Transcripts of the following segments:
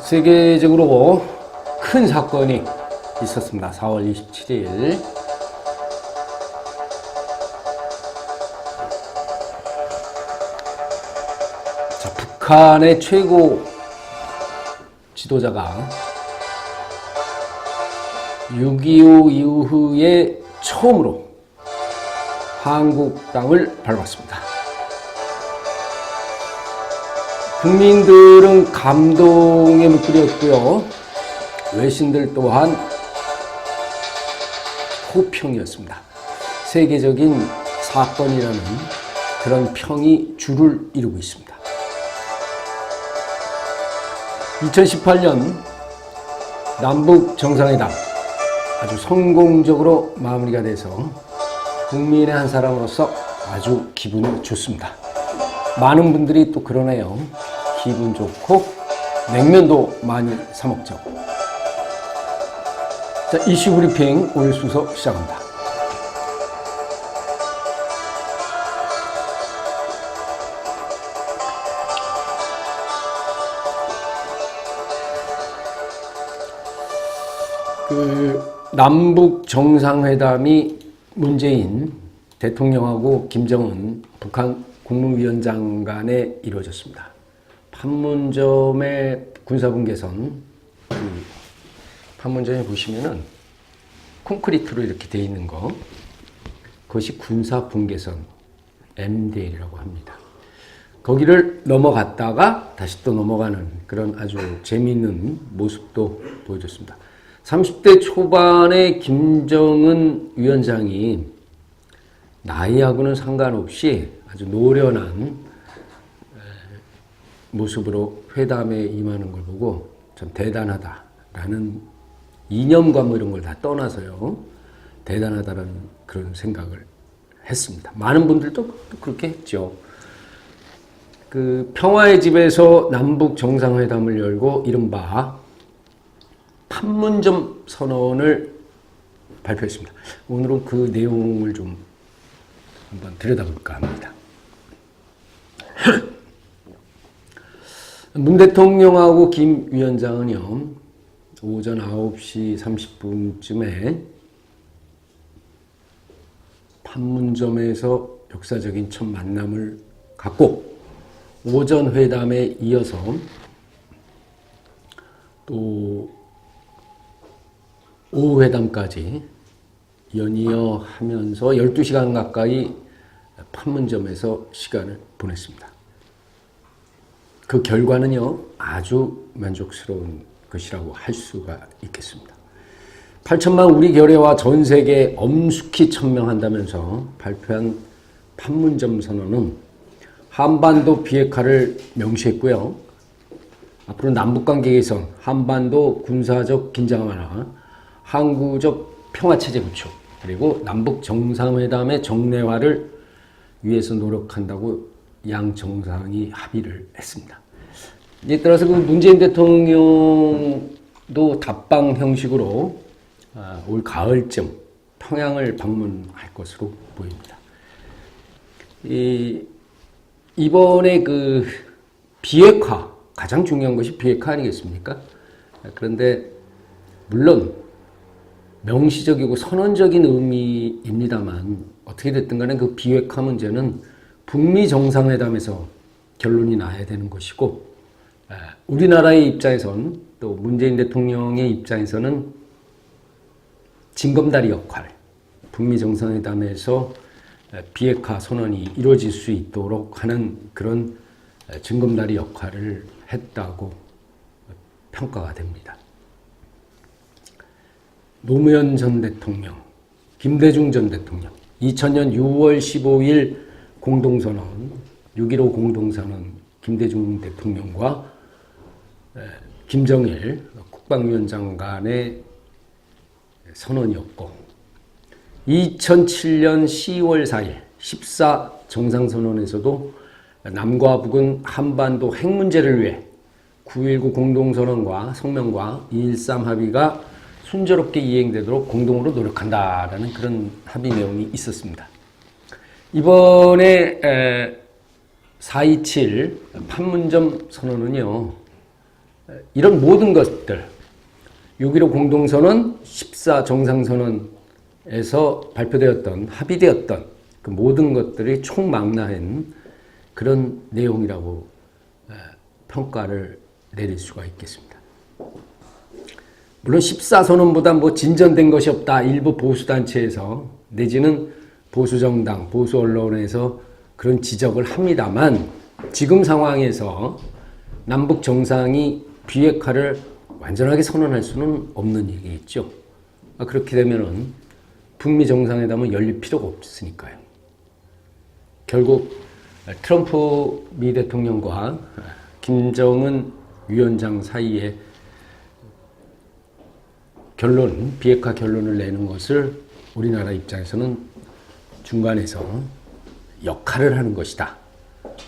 세계적으로 큰 사건이 있었습니다. 4월 27일. 자, 북한의 최고 지도자가 6.25 이후에 처음으로 한국 땅을 밟았습니다. 국민들은 감동에 물들였고요. 외신들 또한 호평이었습니다. 세계적인 사건이라는 그런 평이 줄을 이루고 있습니다. 2018년 남북 정상회담 아주 성공적으로 마무리가 돼서 국민의 한 사람으로서 아주 기분이 좋습니다. 많은 분들이 또 그러네요. 기분 좋고 냉면도 많이 사 먹죠. 자, 이슈 브리핑 오늘 순서 시작합니다. 남북 정상회담이 문재인 대통령하고 김정은 북한 국무위원장 간에 이루어졌습니다. 판문점의 군사분계선, 판문점에 보시면은 콘크리트로 이렇게 되어 있는 거, 그것이 군사분계선 MDL이라고 합니다. 거기를 넘어갔다가 다시 또 넘어가는 그런 아주 재미있는 모습도 보여줬습니다. 30대 초반의 김정은 위원장이 나이하고는 상관없이 아주 노련한 모습으로 회담에 임하는 걸 보고 참 대단하다라는 이념과 뭐 이런 걸 다 떠나서요. 대단하다라는 그런 생각을 했습니다. 많은 분들도 그렇게 했죠. 그 평화의 집에서 남북 정상회담을 열고 이른바 판문점 선언을 발표했습니다. 오늘은 그 내용을 좀 한번 들여다볼까 합니다. 문 대통령하고 김 위원장은요, 오전 9시 30분쯤에 판문점에서 역사적인 첫 만남을 갖고 오전 회담에 이어서 또 오후 회담까지 연이어 하면서 12시간 가까이 판문점에서 시간을 보냈습니다. 그 결과는요, 아주 만족스러운 것이라고 할 수가 있겠습니다. 8천만 우리 결의와 전 세계에 엄숙히 천명한다면서 발표한 판문점 선언은 한반도 비핵화를 명시했고요. 앞으로 남북관계 개선, 한반도 군사적 긴장 완화, 항구적 평화체제 구축, 그리고 남북 정상회담의 정례화를 위해서 노력한다고 양 정상이 합의를 했습니다. 이에 따라서 그 문재인 대통령도 답방 형식으로 올 가을쯤 평양을 방문할 것으로 보입니다. 이번에 그 비핵화, 가장 중요한 것이 비핵화 아니겠습니까? 그런데 물론 명시적이고 선언적인 의미입니다만 어떻게 됐든 간에 그 비핵화 문제는 북미 정상회담에서 결론이 나야 되는 것이고, 우리나라의 입장에선 또 문재인 대통령의 입장에서는 징검다리 역할, 북미 정상회담에서 비핵화 선언이 이루어질 수 있도록 하는 그런 징검다리 역할을 했다고 평가가 됩니다. 노무현 전 대통령, 김대중 전 대통령, 2000년 6월 15일 공동선언, 6.15 공동선언, 김대중 대통령과 김정일 국방위원장 간의 선언이었고, 2007년 10월 4일 14 정상선언에서도 남과 북은 한반도 핵 문제를 위해 9.19 공동선언과 성명과 2.13 합의가 순조롭게 이행되도록 공동으로 노력한다라는 그런 합의 내용이 있었습니다. 이번에 4.27 판문점 선언은요, 이런 모든 것들, 6.15 공동선언, 14 정상선언에서 발표되었던, 합의되었던 그 모든 것들이 총망라한 그런 내용이라고 평가를 내릴 수가 있겠습니다. 물론 14선언보다 뭐 진전된 것이 없다. 일부 보수단체에서 내지는 보수정당, 보수언론에서 그런 지적을 합니다만 지금 상황에서 남북 정상이 비핵화를 완전하게 선언할 수는 없는 얘기겠죠. 그렇게 되면은 북미 정상회담은 열릴 필요가 없으니까요. 결국 트럼프 미 대통령과 김정은 위원장 사이에 비핵화 결론을 내는 것을 우리나라 입장에서는 중간에서 역할을 하는 것이다.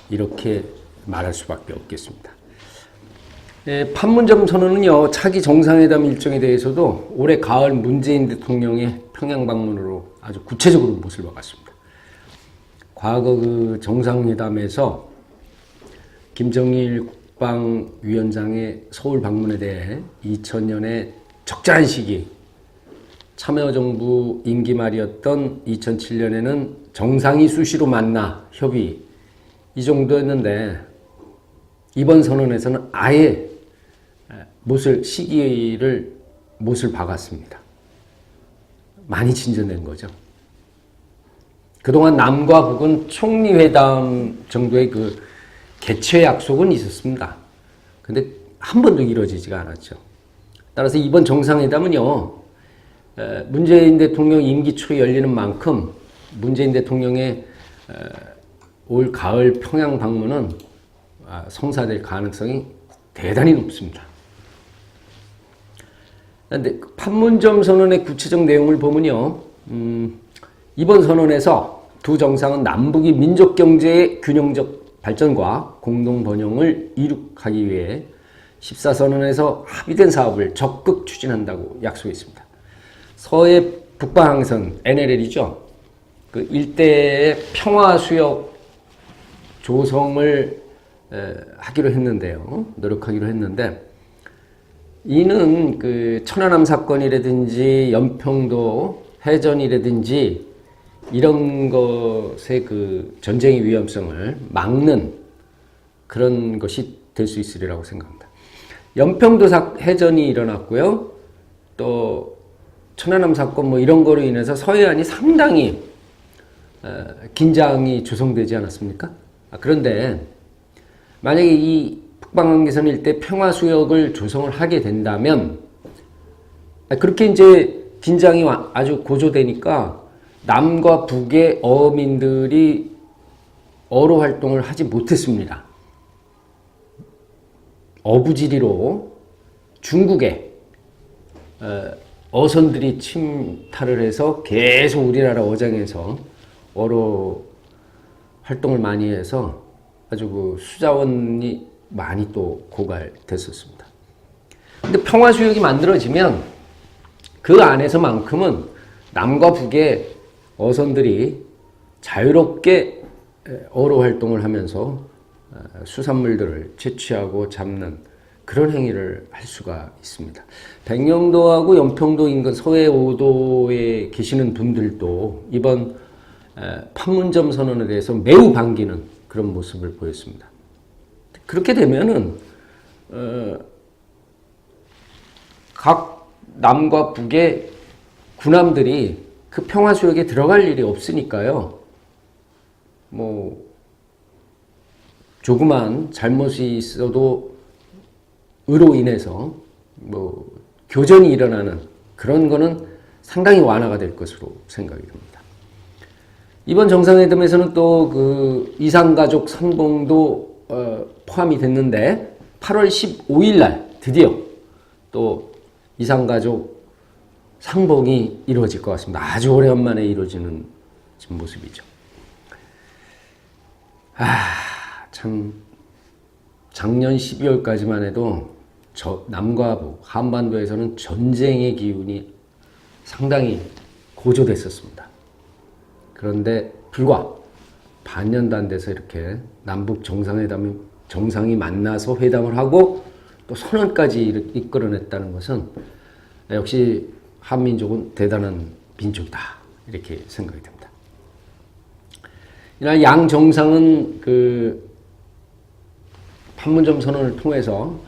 이렇게 말할 수밖에 없겠습니다. 판문점 선언은요, 차기 정상회담 일정에 대해서도 올해 가을 문재인 대통령의 평양 방문으로 아주 구체적으로 못을 박았습니다. 과거 그 정상회담에서 김정일 국방위원장의 서울 방문에 대해 2000년에 적절한 시기, 참여정부 임기 말이었던 2007년에는 정상이 수시로 만나 협의 이 정도였는데 이번 선언에서는 아예 시기를 못을 박았습니다. 많이 진전된 거죠. 그동안 남과 북은 총리회담 정도의 그 개최 약속은 있었습니다. 근데 한 번도 이루어지지가 않았죠. 따라서 이번 정상회담은요, 문재인 대통령 임기 초에 열리는 만큼 문재인 대통령의 올 가을 평양 방문은 성사될 가능성이 대단히 높습니다. 그런데 판문점 선언의 구체적 내용을 보면요, 이번 선언에서 두 정상은 남북이 민족 경제의 균형적 발전과 공동 번영을 이룩하기 위해 14선언에서 합의된 사업을 적극 추진한다고 약속했습니다. 서해 북방항선 NLL이죠. 그 일대의 평화 수역 조성을 하기로 했는데요. 노력하기로 했는데 이는 그 천안함 사건이라든지 연평도 해전이라든지 이런 것의 그 전쟁의 위험성을 막는 그런 것이 될 수 있으리라고 생각합니다. 연평도 해전이 일어났고요. 또 천안함 사건 뭐 이런 거로 인해서 서해안이 상당히 긴장이 조성되지 않았습니까? 그런데 만약에 이 북방항선 일대 평화수역을 조성을 하게 된다면 그렇게 이제 긴장이 아주 고조되니까 남과 북의 어민들이 어로 활동을 하지 못했습니다. 어부지리로 중국에 어선들이 침탈을 해서 계속 우리나라 어장에서 어로 활동을 많이 해서 아주 그 수자원이 많이 또 고갈됐었습니다. 근데 평화수역이 만들어지면 그 안에서만큼은 남과 북의 어선들이 자유롭게 어로 활동을 하면서 수산물들을 채취하고 잡는 그런 행위를 할 수가 있습니다. 백령도하고 연평도 인근 서해 5도에 계시는 분들도 이번 판문점 선언에 대해서 매우 반기는 그런 모습을 보였습니다. 그렇게 되면은 각 남과 북의 군함들이 그 평화수역에 들어갈 일이 없으니까요. 뭐 조그만 잘못이 있어도 으로 인해서 뭐 교전이 일어나는 그런 거는 상당히 완화가 될 것으로 생각이 됩니다. 이번 정상회담에서는 또 그 이산가족 상봉도 포함이 됐는데 8월 15일 날 드디어 또 이산가족 상봉이 이루어질 것 같습니다. 아주 오래간만에 이루어지는 모습이죠. 참 작년 12월까지만 해도 남과 북, 한반도에서는 전쟁의 기운이 상당히 고조됐었습니다. 그런데 불과 반년도 안 돼서 이렇게 남북 정상이 만나서 회담을 하고 또 선언까지 이끌어냈다는 것은 역시 한민족은 대단한 민족이다 이렇게 생각이 됩니다. 이날 양 정상은 그 판문점 선언을 통해서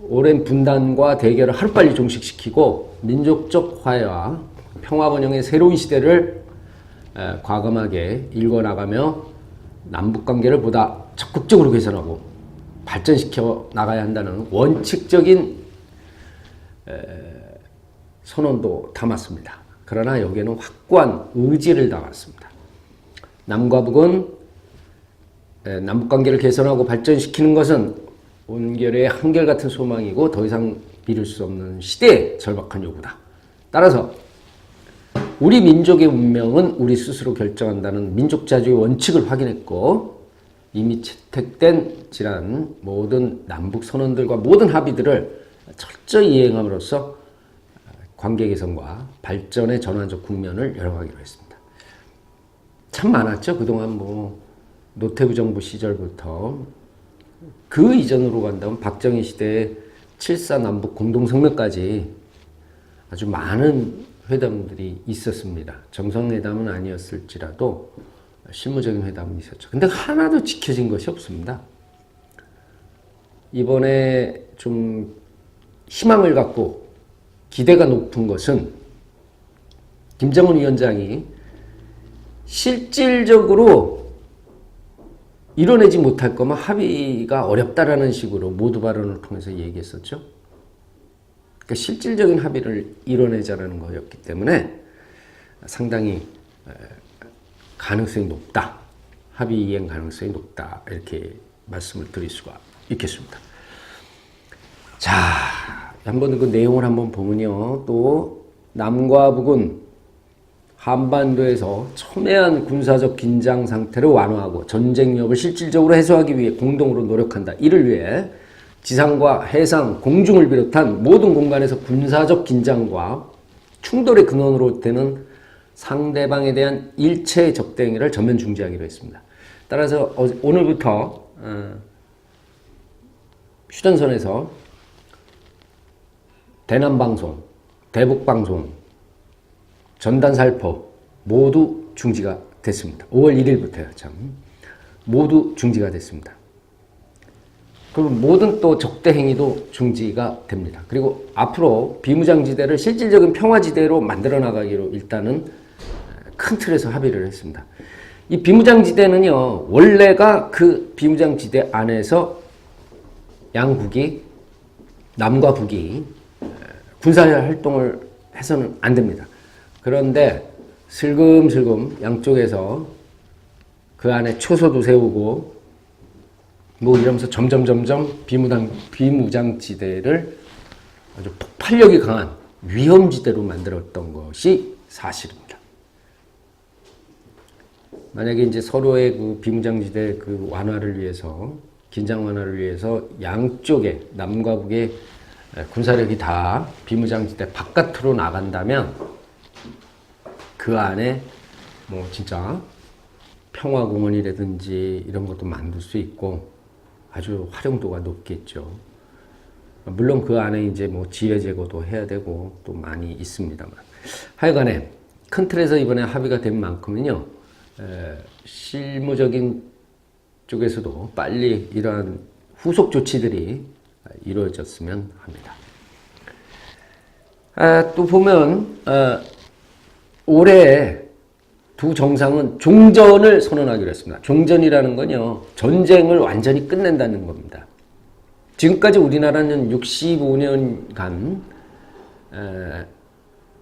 오랜 분단과 대결을 하루빨리 종식시키고 민족적 화해와 평화번영의 새로운 시대를 과감하게 일궈나가며 남북관계를 보다 적극적으로 개선하고 발전시켜 나가야 한다는 원칙적인 선언도 담았습니다. 그러나 여기에는 확고한 의지를 담았습니다. 남과 북은 남북관계를 개선하고 발전시키는 것은 온결의 한결같은 소망이고 더 이상 미룰 수 없는 시대의 절박한 요구다. 따라서 우리 민족의 운명은 우리 스스로 결정한다는 민족자주의 원칙을 확인했고 이미 채택된 지난 모든 남북 선언들과 모든 합의들을 철저히 이행함으로써 관계 개선과 발전의 전환적 국면을 열어가기로 했습니다. 참 많았죠. 그동안 노태우 정부 시절부터 그 이전으로 간다면 박정희 시대의 7.4 남북 공동성명까지 아주 많은 회담들이 있었습니다. 정상회담은 아니었을지라도 실무적인 회담은 있었죠. 근데 하나도 지켜진 것이 없습니다. 이번에 좀 희망을 갖고 기대가 높은 것은 김정은 위원장이 실질적으로 이뤄내지 못할 거면 합의가 어렵다라는 식으로 모두 발언을 통해서 얘기했었죠. 그러니까 실질적인 합의를 이뤄내자라는 거였기 때문에 상당히 가능성이 높다. 합의 이행 가능성이 높다. 이렇게 말씀을 드릴 수가 있겠습니다. 자, 한번 그 내용을 한번 보면요. 또 남과 북은 한반도에서 첨예한 군사적 긴장 상태를 완화하고 전쟁 위협을 실질적으로 해소하기 위해 공동으로 노력한다. 이를 위해 지상과 해상, 공중을 비롯한 모든 공간에서 군사적 긴장과 충돌의 근원으로 되는 상대방에 대한 일체의 적대 행위를 전면 중지하기로 했습니다. 따라서 오늘부터 휴전선에서 대남방송, 대북방송, 전단살포 모두 중지가 됐습니다. 5월 1일부터요. 참 모두 중지가 됐습니다. 그리고 모든 또 적대 행위도 중지가 됩니다. 그리고 앞으로 비무장지대를 실질적인 평화지대로 만들어 나가기로 일단은 큰 틀에서 합의를 했습니다. 이 비무장지대는요, 원래가 그 비무장지대 안에서 양국이, 남과 북이 군사활동을 해서는 안 됩니다. 그런데 슬금슬금 양쪽에서 그 안에 초소도 세우고 이러면서 점점 비무장지대를 아주 폭발력이 강한 위험지대로 만들었던 것이 사실입니다. 만약에 이제 서로의 그 비무장지대 그 완화를 위해서, 긴장 완화를 위해서 양쪽에, 남과 북의 군사력이 다 비무장지대 바깥으로 나간다면 그 안에 진짜 평화공원이라든지 이런 것도 만들 수 있고 아주 활용도가 높겠죠. 물론 그 안에 이제 지혜 제거도 해야 되고 또 많이 있습니다만. 하여간에 큰 틀에서 이번에 합의가 된 만큼은요, 실무적인 쪽에서도 빨리 이러한 후속 조치들이 이루어졌으면 합니다. 또 보면 올해 두 정상은 종전을 선언하기로 했습니다. 종전이라는 건요, 전쟁을 완전히 끝낸다는 겁니다. 지금까지 우리나라는 65년간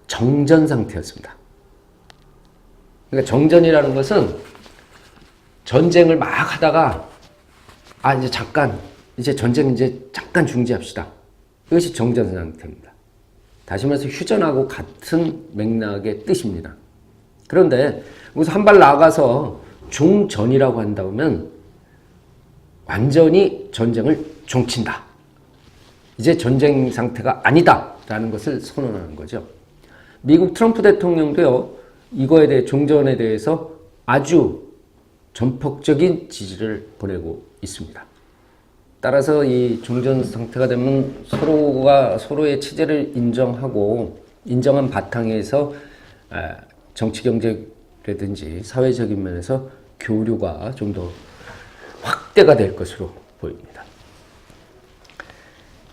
정전 상태였습니다. 그러니까 정전이라는 것은 전쟁을 막 하다가 이제 전쟁 잠깐 중지합시다. 이것이 정전 상태입니다. 다시 말해서 휴전하고 같은 맥락의 뜻입니다. 그런데 여기서 한 발 나아가서 종전이라고 한다면 완전히 전쟁을 종친다. 이제 전쟁 상태가 아니다라는 것을 선언하는 거죠. 미국 트럼프 대통령도요, 이거에 대해 종전에 대해서 아주 전폭적인 지지를 보내고 있습니다. 따라서 이 종전 상태가 되면 서로가 서로의 체제를 인정한 바탕에서 정치 경제라든지 사회적인 면에서 교류가 좀 더 확대가 될 것으로 보입니다.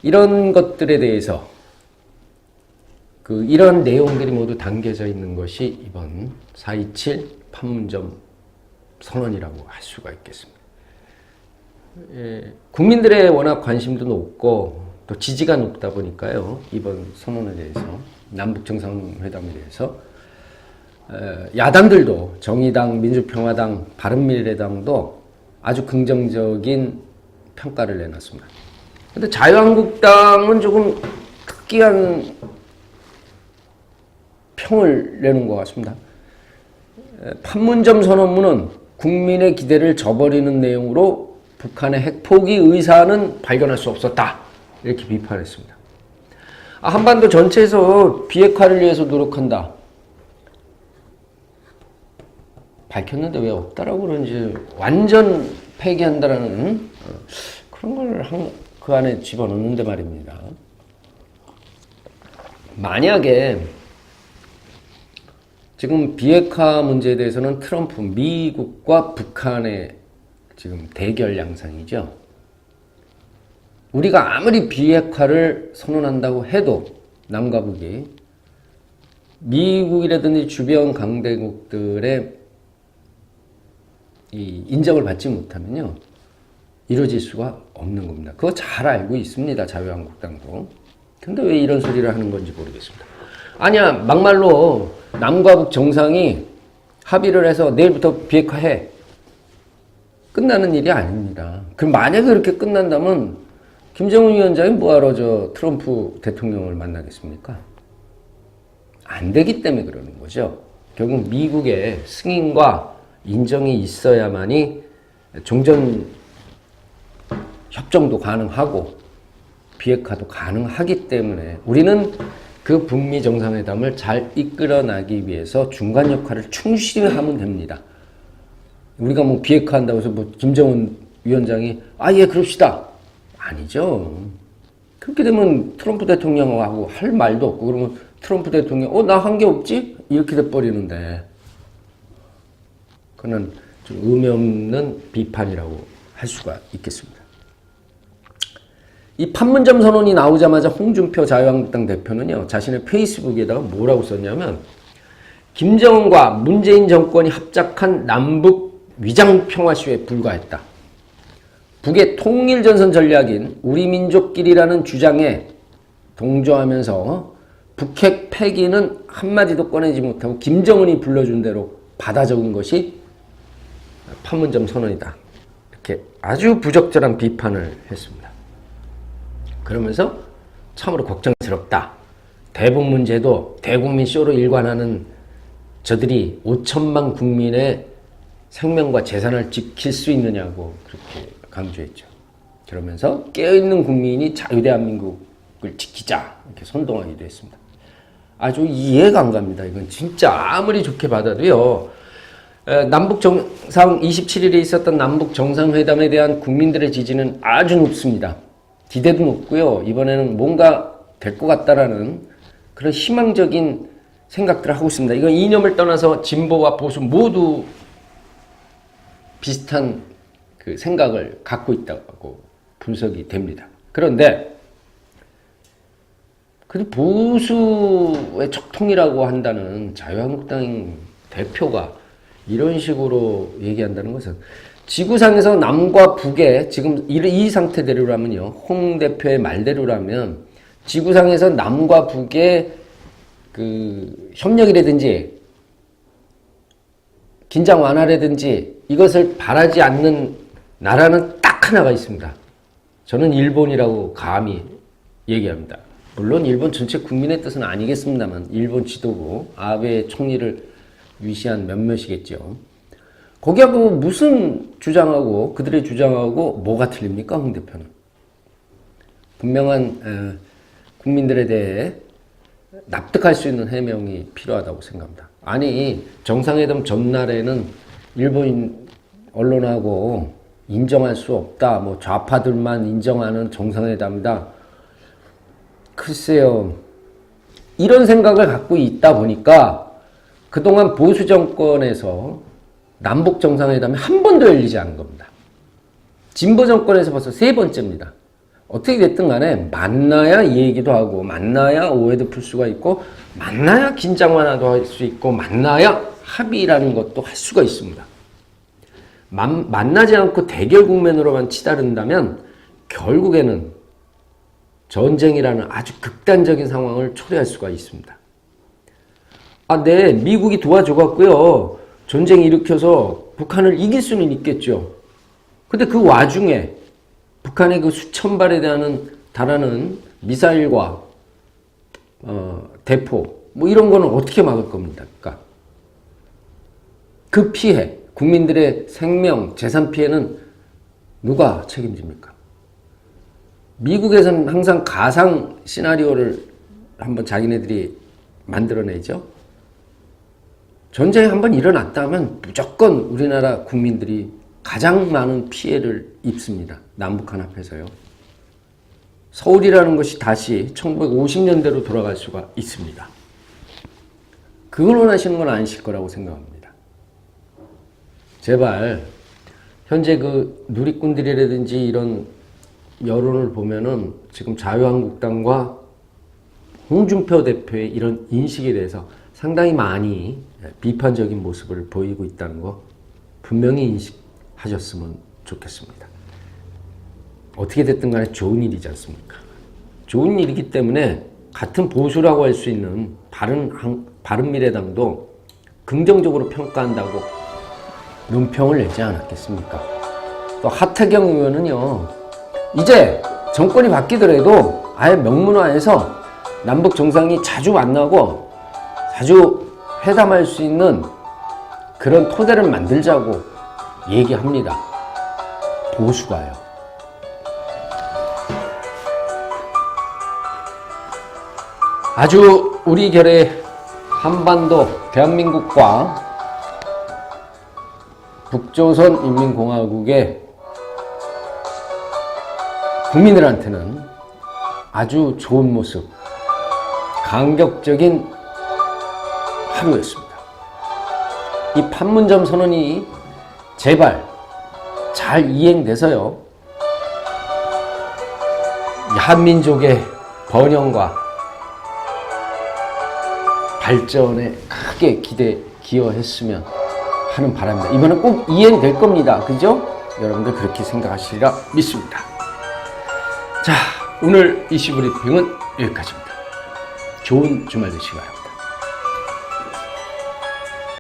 이런 것들에 대해서 이런 내용들이 모두 담겨져 있는 것이 이번 4.27 판문점 선언이라고 할 수가 있겠습니다. 국민들의 워낙 관심도 높고 또 지지가 높다 보니까요. 이번 선언에 대해서 남북정상회담에 대해서 야당들도 정의당, 민주평화당, 바른미래당도 아주 긍정적인 평가를 내놨습니다. 그런데 자유한국당은 조금 특이한 평을 내는 것 같습니다. 판문점 선언문은 국민의 기대를 저버리는 내용으로 북한의 핵포기 의사는 발견할 수 없었다. 이렇게 비판했습니다. 한반도 전체에서 비핵화를 위해서 노력한다. 밝혔는데 왜 없다라고 그런지 완전 폐기한다라는 그런 걸 그 안에 집어넣는데 말입니다. 만약에 지금 비핵화 문제에 대해서는 트럼프, 미국과 북한의 지금 대결 양상이죠. 우리가 아무리 비핵화를 선언한다고 해도 남과 북이 미국이라든지 주변 강대국들의 이 인정을 받지 못하면요 이루어질 수가 없는 겁니다. 그거 잘 알고 있습니다. 자유한국당도. 근데 왜 이런 소리를 하는 건지 모르겠습니다. 아니야, 막말로 남과 북 정상이 합의를 해서 내일부터 비핵화해. 끝나는 일이 아닙니다. 그럼 만약에 그렇게 끝난다면 김정은 위원장이 뭐하러 트럼프 대통령을 만나겠습니까? 안 되기 때문에 그러는 거죠. 결국 미국의 승인과 인정이 있어야만이 종전 협정도 가능하고 비핵화도 가능하기 때문에 우리는 그 북미 정상회담을 잘 이끌어나기 위해서 중간 역할을 충실히 하면 됩니다. 우리가 뭐 비핵화한다고 해서 뭐 김정은 위원장이 예 그럽시다. 아니죠. 그렇게 되면 트럼프 대통령하고 할 말도 없고 그러면 트럼프 대통령 나 한 게 없지? 이렇게 돼버리는데 그는 좀 의미 없는 비판이라고 할 수가 있겠습니다. 이 판문점 선언이 나오자마자 홍준표 자유한국당 대표는요, 자신의 페이스북에다가 뭐라고 썼냐면, 김정은과 문재인 정권이 합작한 남북 위장평화쇼에 불과했다. 북의 통일전선 전략인 우리 민족끼리라는 주장에 동조하면서 북핵 폐기는 한마디도 꺼내지 못하고 김정은이 불러준 대로 받아 적은 것이 판문점 선언이다. 이렇게 아주 부적절한 비판을 했습니다. 그러면서 참으로 걱정스럽다. 대북 문제도 대국민 쇼로 일관하는 저들이 5천만 국민의 생명과 재산을 지킬 수 있느냐고 그렇게 강조했죠. 그러면서 깨어있는 국민이 자유대한민국을 지키자 이렇게 선동하기도 했습니다. 아주 이해가 안 갑니다. 이건 진짜 아무리 좋게 받아도요. 남북 정상 27일에 있었던 남북 정상회담에 대한 국민들의 지지는 아주 높습니다. 기대도 높고요. 이번에는 뭔가 될 것 같다라는 그런 희망적인 생각들을 하고 있습니다. 이건 이념을 떠나서 진보와 보수 모두 비슷한 그 생각을 갖고 있다고 분석이 됩니다. 그런데 보수의 척통이라고 한다는 자유한국당 대표가 이런 식으로 얘기한다는 것은 지구상에서 남과 북의 지금 이 상태대로라면요. 홍 대표의 말대로라면 지구상에서 남과 북의 그 협력이라든지 긴장 완화라든지 이것을 바라지 않는 나라는 딱 하나가 있습니다. 저는 일본이라고 감히 얘기합니다. 물론 일본 전체 국민의 뜻은 아니겠습니다만 일본 지도부 아베 총리를 위시한 몇몇이겠죠. 거기하고 무슨 주장하고 그들의 주장하고 뭐가 틀립니까? 홍 대표는. 분명한 국민들에 대해 납득할 수 있는 해명이 필요하다고 생각합니다. 아니 정상회담 전날에는 일본 언론하고 인정할 수 없다. 뭐 좌파들만 인정하는 정상회담이다. 글쎄요. 이런 생각을 갖고 있다 보니까 그동안 보수 정권에서 남북 정상회담이 한 번도 열리지 않은 겁니다. 진보 정권에서 벌써 3번째입니다. 어떻게 됐든 간에 만나야 이 얘기도 하고 만나야 오해도 풀 수가 있고 만나야 긴장 완화도 할 수 있고 만나야 합의라는 것도 할 수가 있습니다. 만나지 않고 대결 국면으로만 치달은다면 결국에는 전쟁이라는 아주 극단적인 상황을 초래할 수가 있습니다. 네, 미국이 도와줘갖고요. 전쟁 일으켜서 북한을 이길 수는 있겠죠. 근데 그 와중에 북한의 그 수천 발에 달하는 미사일과 대포 뭐 이런 거는 어떻게 막을 겁니까? 그 피해, 국민들의 생명, 재산 피해는 누가 책임집니까? 미국에서는 항상 가상 시나리오를 한번 자기네들이 만들어내죠. 전쟁이 한번 일어났다면 무조건 우리나라 국민들이 가장 많은 피해를 입습니다. 남북한 앞에서요. 서울이라는 것이 다시 1950년대로 돌아갈 수가 있습니다. 그걸 원하시는 건 아니실 거라고 생각합니다. 제발 현재 그 누리꾼들이라든지 이런 여론을 보면은 지금 자유한국당과 홍준표 대표의 이런 인식에 대해서 상당히 많이 비판적인 모습을 보이고 있다는 거 분명히 인식하셨으면 좋겠습니다. 어떻게 됐든 간에 좋은 일이지 않습니까? 좋은 일이기 때문에 같은 보수라고 할 수 있는 바른미래당도 긍정적으로 평가한다고 논평을 내지 않았겠습니까? 또 하태경 의원은요, 이제 정권이 바뀌더라도 아예 명문화해서 남북 정상이 자주 만나고 자주 회담할 수 있는 그런 토대를 만들자고 얘기합니다. 보수가요. 아주 우리 결의 한반도 대한민국과 북조선 인민공화국의 국민들한테는 아주 좋은 모습, 감격적인 하루였습니다. 이 판문점 선언이 제발 잘 이행돼서요, 한민족의 번영과 발전에 크게 기여했으면 하는 바람입니다. 이번엔 꼭 이행될 겁니다. 그죠? 여러분들 그렇게 생각하시리라 믿습니다. 자, 오늘 이슈 브리핑은 여기까지입니다. 좋은 주말 되시기 바랍니다.